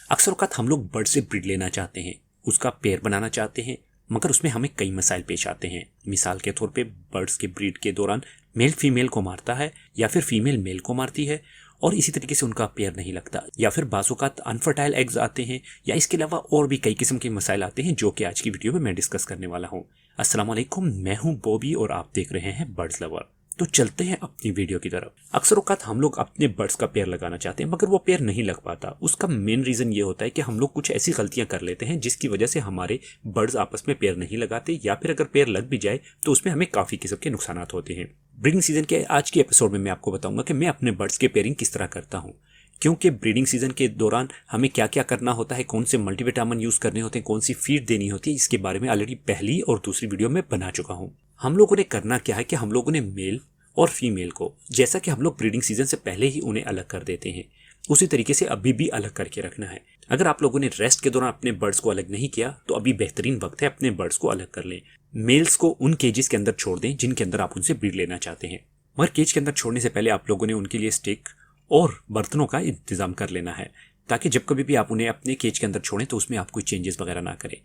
अक्सर औक़ात हम लोग बर्ड से ब्रीड लेना चाहते हैं, उसका पेयर बनाना चाहते हैं, मगर उसमें हमें कई मसाइल पेश आते हैं। मिसाल के तौर पे बर्ड्स के ब्रीड के दौरान मेल फीमेल को मारता है या फिर फीमेल मेल को मारती है और इसी तरीके से उनका पेयर नहीं लगता, या फिर बाज़ औक़ात अनफर्टाइल एग्स आते हैं, या इसके अलावा और भी कई किस्म के मसाइल आते हैं जो कि आज की वीडियो में मैं डिस्कस करने वाला हूँ। अस्सलाम वालेकुम, मैं हूँ बॉबी और आप देख रहे हैं बर्ड्स लवर। तो चलते हैं अपनी वीडियो की तरफ। अक्सर औक़ात हम लोग अपने बर्ड्स का पेयर लगाना चाहते हैं मगर वो पेयर नहीं लग पाता। उसका मेन रीज़न ये होता है कि हम लोग कुछ ऐसी गलतियां कर लेते हैं जिसकी वजह से हमारे बर्ड्स आपस में पेयर नहीं लगाते, या फिर अगर पेयर लग भी जाए तो उसमें हमें काफ़ी किस्म के नुकसान होते हैं। ब्रीडिंग सीजन के आज के एपिसोड में मैं आपको बताऊंगा कि मैं अपने बर्ड्स के पेयरिंग किस तरह करता हूँ, क्योंकि ब्रीडिंग सीजन के दौरान हमें क्या क्या करना होता है, कौन से मल्टीविटामिन यूज़ करने होते हैं, कौन सी फीड देनी होती है, इसके बारे में ऑलरेडी पहली और दूसरी वीडियो में बना चुका हूँ। हम लोगों ने करना क्या है कि हम लोगों ने मेल और फीमेल को, जैसा कि हम लोग ब्रीडिंग सीजन से पहले ही उन्हें अलग कर देते हैं, उसी तरीके से अभी भी अलग करके रखना है। अगर आप लोगों ने रेस्ट के दौरान अपने बर्ड्स को अलग नहीं किया तो अभी बेहतरीन वक्त है अपने बर्ड्स को अलग कर लें। मेल्स को उन केजेस के अंदर छोड़ दें जिनके अंदर आप उनसे ब्रीड लेना चाहते हैं, मगर केज के अंदर छोड़ने से पहले आप लोगों ने उनके लिए स्टिक और बर्तनों का इंतजाम कर लेना है, ताकि जब कभी भी आप उन्हें अपने केज के अंदर छोड़ें तो उसमें आप कोई चेंजेस वगैरह ना करें।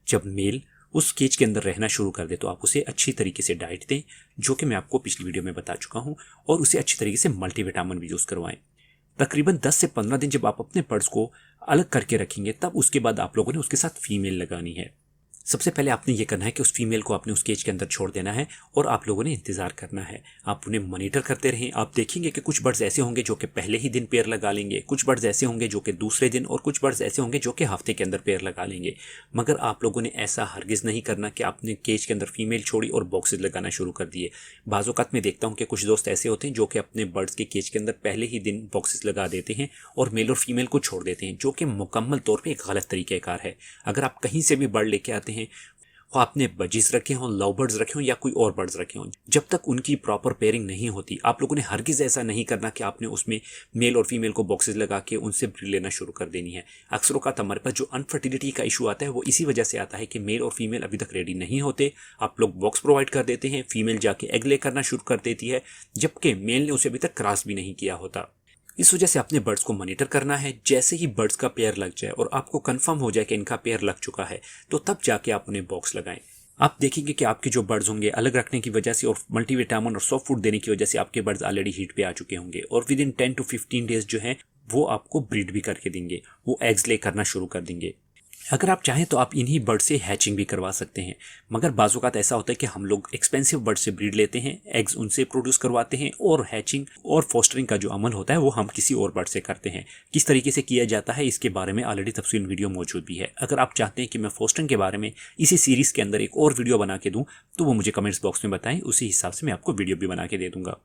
जब मेल उस केज के अंदर रहना शुरू कर दे तो आप उसे अच्छी तरीके से डाइट दें, जो कि मैं आपको पिछली वीडियो में बता चुका हूं, और उसे अच्छी तरीके से मल्टीविटामिन भी यूज़ करवाएं। तकरीबन 10 से 15 दिन जब आप अपने बर्ड्स को अलग करके रखेंगे तब उसके बाद आप लोगों ने उसके साथ फीमेल लगानी है। सबसे पहले आपने ये करना है कि उस फीमेल को आपने उस केज के अंदर छोड़ देना है और आप लोगों ने इंतजार करना है। आप उन्हें मॉनिटर करते रहें। आप देखेंगे कि कुछ बर्ड्स ऐसे होंगे जो कि पहले ही दिन पेयर लगा लेंगे, कुछ बर्ड्स ऐसे होंगे जो कि दूसरे दिन, और कुछ बर्ड्स ऐसे होंगे जो कि हफ्ते के अंदर पेयर लगा लेंगे। मगर आप लोगों ने ऐसा हरगिज़ नहीं करना कि आपने केज के अंदर फीमेल छोड़ी और बॉक्सेस लगाना शुरू कर दिए। बाज़ औक़ात में देखता हूँ कि कुछ दोस्त ऐसे होते हैं जो कि अपने बर्ड्स के केज के अंदर पहले ही दिन बॉक्सेस लगा देते हैं और मेल और फीमेल को छोड़ देते हैं, जो कि मुकम्मल तौर पर एक गलत तरीक़ेकार है। अगर आप कहीं से भी बर्ड लेके आते हैं, वो आपने बजीज रखे हों, लव बर्ड्स रखे हों या कोई और बर्ड्स रखे हों, जब तक उनकी प्रॉपर पेयरिंग नहीं होती आप लोगों ने हरगिज़ ऐसा नहीं करना कि आपने उसमें मेल और फीमेल को बॉक्सेस लगा के उनसे ब्रीड लेना शुरू कर देनी है। अक्सर औक़ात हमारे पास जो अनफर्टिलिटी का इशू आता है वो इसी वजह से आता है कि मेल और फीमेल अभी तक रेडी नहीं होते। आप लोग बॉक्स प्रोवाइड कर देते हैं, फीमेल जाके एग ले करना शुरू कर देती है, जबकि मेल ने उसे अभी तक क्रॉस भी नहीं किया होता। इस वजह से अपने बर्ड्स को मॉनिटर करना है। जैसे ही बर्ड्स का पेयर लग जाए और आपको कंफर्म हो जाए कि इनका पेयर लग चुका है तो तब जाके आप उन्हें बॉक्स लगाएं। आप देखेंगे कि आपके जो बर्ड्स होंगे अलग रखने की वजह से और मल्टीविटामिन और सॉफ्ट फूड देने की वजह से आपके बर्ड्स ऑलरेडी हीट पे आ चुके होंगे, और विद इन 10 to 15 डेज जो है वो आपको ब्रीड भी करके देंगे, वो एग्स ले करना शुरू कर देंगे। अगर आप चाहें तो आप इन्हीं बर्ड से हैचिंग भी करवा सकते हैं, मगर बाज़ औक़ात ऐसा होता है कि हम लोग एक्सपेंसिव बर्ड से ब्रीड लेते हैं, एग्स उनसे प्रोड्यूस करवाते हैं, और हैचिंग और फोस्टरिंग का जो अमल होता है वो हम किसी और बर्ड से करते हैं। किस तरीके से किया जाता है इसके बारे में ऑलरेडी तफसील वीडियो मौजूद भी है। अगर आप चाहते हैं कि मैं फोस्टरिंग के बारे में इसी सीरीज़ के अंदर एक और वीडियो बना के दूँ तो वो मुझे कमेंट्स बॉक्स में बताएं, उसी हिसाब से मैं आपको वीडियो भी बना के दे दूँगा।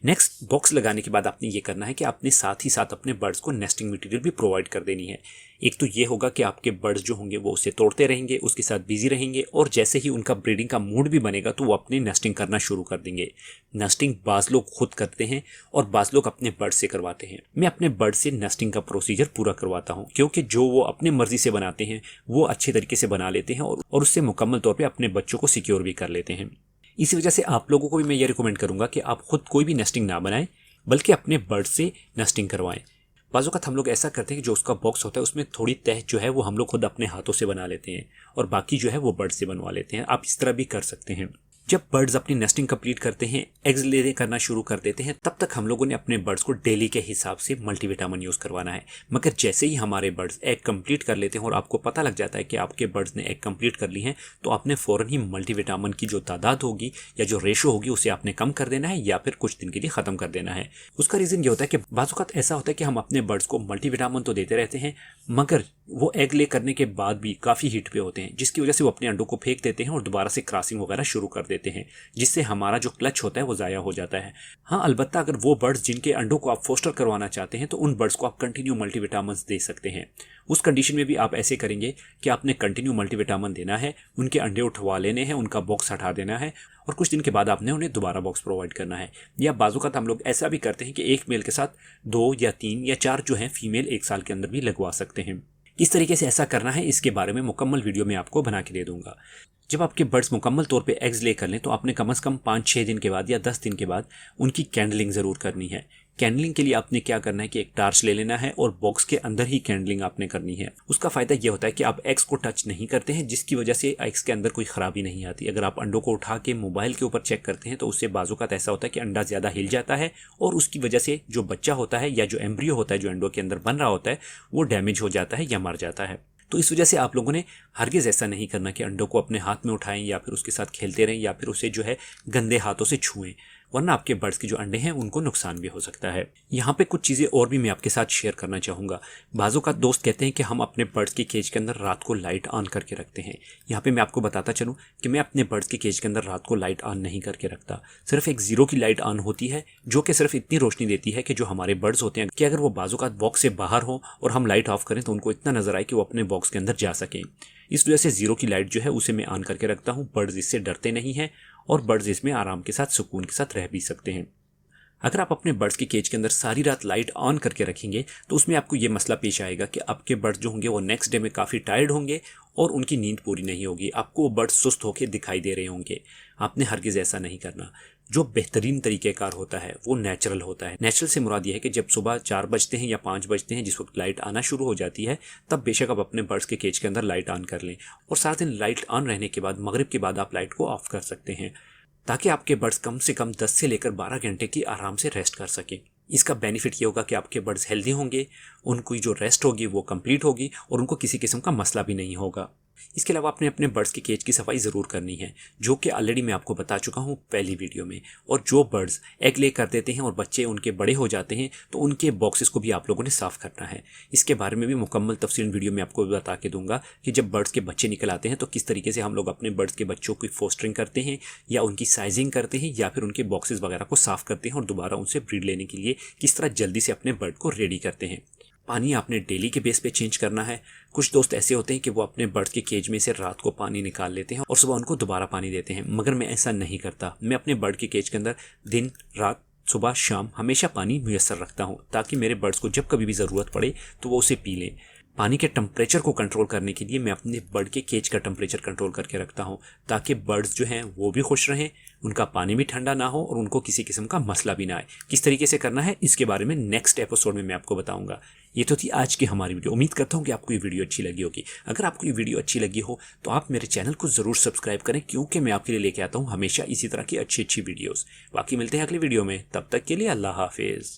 नेक्स्ट, बॉक्स लगाने के बाद आपने ये करना है कि आपने साथ ही साथ अपने बर्ड्स को नेस्टिंग मटेरियल भी प्रोवाइड कर देनी है। एक तो ये होगा कि आपके बर्ड्स जो होंगे वो उसे तोड़ते रहेंगे, उसके साथ बिजी रहेंगे, और जैसे ही उनका ब्रीडिंग का मूड भी बनेगा तो वो अपनी नेस्टिंग करना शुरू कर देंगे। नेस्टिंग बाज़ लोग खुद करते हैं और बाज़ लोग अपने बर्ड से करवाते हैं। मैं अपने बर्ड से नेस्टिंग का प्रोसीजर पूरा करवाता हूँ, क्योंकि जो वो अपने मर्जी से बनाते हैं वो अच्छे तरीके से बना लेते हैं और उससे मुकम्मल तौर पर अपने बच्चों को सिक्योर भी कर लेते हैं। इसी वजह से आप लोगों को भी मैं ये रिकमेंड करूँगा कि आप खुद कोई भी नेस्टिंग ना बनाएं, बल्कि अपने बर्ड से नेस्टिंग करवाएं। बाज़ औक़ात हम लोग ऐसा करते हैं कि जो उसका बॉक्स होता है उसमें थोड़ी तह जो है वो हम लोग खुद अपने हाथों से बना लेते हैं और बाकी जो है वो बर्ड से बनवा लेते हैं। आप इस तरह भी कर सकते हैं। जब बर्ड्स अपनी नेस्टिंग कंप्लीट करते हैं, एग्स लेने करना शुरू कर देते हैं, तब तक हम लोगों ने अपने बर्ड्स को डेली के हिसाब से मल्टीविटामिन यूज़ करवाना है। मगर जैसे ही हमारे बर्ड्स एग कंप्लीट कर लेते हैं और आपको पता लग जाता है कि आपके बर्ड्स ने एग कंप्लीट कर ली हैं, तो आपने फ़ौरन ही मल्टीविटामिन की जो तादाद होगी या जो रेशो होगी उसे आपने कम कर देना है या फिर कुछ दिन के लिए ख़त्म कर देना है। उसका रीज़न ये होता है कि बाज़ औक़ात ऐसा होता है कि हम अपने बर्ड्स को मल्टीविटामिन तो देते रहते हैं, मगर वो एग ले करने के बाद भी काफ़ी हीट पे होते हैं, जिसकी वजह से वो अपने अंडों को फेंक देते हैं और दोबारा से क्रॉसिंग वगैरह शुरू कर देते हैं, जिससे हमारा जो क्लच होता है वो ज़ाया हो जाता है। हाँ, अलबत्ता अगर वो बर्ड्स जिनके अंडों को आप फोस्टर करवाना चाहते हैं तो उन बर्ड्स को आप कंटिन्यू मल्टीविटामिन दे सकते हैं। उस कंडीशन में भी आप ऐसे करेंगे कि आपने कंटिन्यू मल्टीविटामिन देना है, उनके अंडे उठवा लेने हैं, उनका बॉक्स हटा देना है, और कुछ दिन के बाद आपने उन्हें दोबारा बॉक्स प्रोवाइड करना है। या बाज़ औक़ात हम लोग ऐसा भी करते हैं कि एक मेल के साथ 2 या 3 या 4 जो हैं फीमेल एक साल के अंदर भी लगवा सकते हैं। किस तरीके से ऐसा करना है इसके बारे में मुकम्मल वीडियो में आपको बना के दे दूंगा। जब आपके बर्ड्स मुकम्मल तौर पे एग्स ले कर लें तो आपने कम से कम 5-6 दिन के बाद या 10 दिन के बाद उनकी कैंडलिंग ज़रूर करनी है। कैंडलिंग के लिए आपने क्या करना है कि एक टार्च ले लेना है और बॉक्स के अंदर ही कैंडलिंग आपने करनी है। उसका फायदा यह होता है कि आप एग्स को टच नहीं करते हैं, जिसकी वजह से एग्स के अंदर कोई खराबी नहीं आती। अगर आप अंडों को उठा के मोबाइल के ऊपर चेक करते हैं तो उससे बाज़ों ऐसा होता है कि अंडा ज़्यादा हिल जाता है और उसकी वजह से जो बच्चा होता है या जो एम्ब्रियो होता है जो अंडों के अंदर बन रहा होता है वो डैमेज हो जाता है या मर जाता है। तो इस वजह से आप लोगों ने हरगिज़ ऐसा नहीं करना कि अंडों को अपने हाथ में उठाएं या फिर उसके साथ खेलते रहें या फिर उसे जो है गंदे हाथों से छुएं, वरना आपके बर्ड्स के जो अंडे हैं उनको नुकसान भी हो सकता है। यहाँ पे कुछ चीज़ें और भी मैं आपके साथ शेयर करना चाहूँगा। बाज़ों का दोस्त कहते हैं कि हम अपने बर्ड्स के केज के अंदर रात को लाइट ऑन करके रखते हैं। यहाँ पे मैं आपको बताता चलूँ कि मैं अपने बर्ड्स के केज के अंदर रात को लाइट ऑन नहीं करके रखता। सिर्फ एक 0 की लाइट ऑन होती है जो कि सिर्फ इतनी रोशनी देती है कि जो हमारे बर्ड्स होते हैं कि अगर वो बाज़ों का बॉक्स से बाहर हो और हम लाइट ऑफ करें तो उनको इतना नजर आए कि वो अपने बॉक्स के अंदर जा सकें। इस वजह से 0 की लाइट जो है उसे मैं ऑन करके रखता हूँ। बर्ड्स इससे डरते नहीं हैं और बर्ड्स इसमें आराम के साथ सुकून के साथ रह भी सकते हैं। अगर आप अपने बर्ड्स के केज के अंदर सारी रात लाइट ऑन करके रखेंगे तो उसमें आपको ये मसला पेश आएगा कि आपके बर्ड्स जो होंगे वो नेक्स्ट डे में काफ़ी टायर्ड होंगे और उनकी नींद पूरी नहीं होगी। आपको वो बर्ड्स सुस्त होकर दिखाई दे रहे होंगे। आपने हरगिज़ ऐसा नहीं करना। जो बेहतरीन तरीक़ेकार होता है वो नेचुरल होता है। नेचुरल से मुराद ये है कि जब सुबह 4 बजते हैं या 5 बजते हैं, जिस वक्त लाइट आना शुरू हो जाती है, तब बेशक आप अपने बर्ड्स के केज के अंदर लाइट ऑन कर लें और सारा दिन लाइट ऑन रहने के बाद मगरिब के बाद आप लाइट को ऑफ कर सकते हैं ताकि आपके बर्ड्स कम से कम 10 से लेकर 12 घंटे की आराम से रेस्ट कर सकें। इसका बेनिफिट ये होगा कि आपके बर्ड्स हेल्दी होंगे, उनकी जो रेस्ट होगी वो कंप्लीट होगी और उनको किसी किस्म का मसला भी नहीं होगा। इसके अलावा आपने अपने बर्ड्स के केज की सफाई ज़रूर करनी है, जो कि ऑलरेडी मैं आपको बता चुका हूँ पहली वीडियो में। और जो बर्ड्स एग ले कर देते हैं और बच्चे उनके बड़े हो जाते हैं तो उनके बॉक्सेस को भी आप लोगों ने साफ़ करना है। इसके बारे में भी मुकम्मल तफसील वीडियो में आपको बता के दूंगा कि जब बर्ड्स के बच्चे निकल आते हैं तो किस तरीके से हम लोग अपने बर्ड्स के बच्चों की फोस्टरिंग करते हैं या उनकी साइजिंग करते हैं या फिर उनके बॉक्सेस वगैरह को साफ़ करते हैं और दोबारा उनसे ब्रीड लेने के लिए किस तरह जल्दी से अपने बर्ड को रेडी करते हैं। पानी आपने डेली के बेस पे चेंज करना है। कुछ दोस्त ऐसे होते हैं कि वो अपने बर्ड्स के केज में से रात को पानी निकाल लेते हैं और सुबह उनको दोबारा पानी देते हैं, मगर मैं ऐसा नहीं करता। मैं अपने बर्ड के केज के अंदर दिन रात सुबह शाम हमेशा पानी मुयस्सर रखता हूँ ताकि मेरे बर्ड्स को जब कभी भी ज़रूरत पड़े तो वो उसे पी लें। पानी के टेम्परेचर को कंट्रोल करने के लिए मैं अपने बर्ड के केज का टेम्परेचर कंट्रोल करके रखता हूँ ताकि बर्ड्स जो हैं वो भी खुश रहें, उनका पानी भी ठंडा ना हो और उनको किसी किस्म का मसला भी ना आए। किस तरीके से करना है इसके बारे में नेक्स्ट एपिसोड में मैं आपको बताऊंगा। ये तो थी आज की हमारी वीडियो। उम्मीद करता हूँ कि आपको ये वीडियो अच्छी लगी होगी। अगर आपको ये वीडियो अच्छी लगी हो तो आप मेरे चैनल को ज़रूर सब्सक्राइब करें, क्योंकि मैं आपके लिए लेके आता हूँ हमेशा इसी तरह की अच्छी अच्छी वीडियोज़। बाकी मिलते हैं अगली वीडियो में, तब तक के लिए अल्लाह हाफिज़।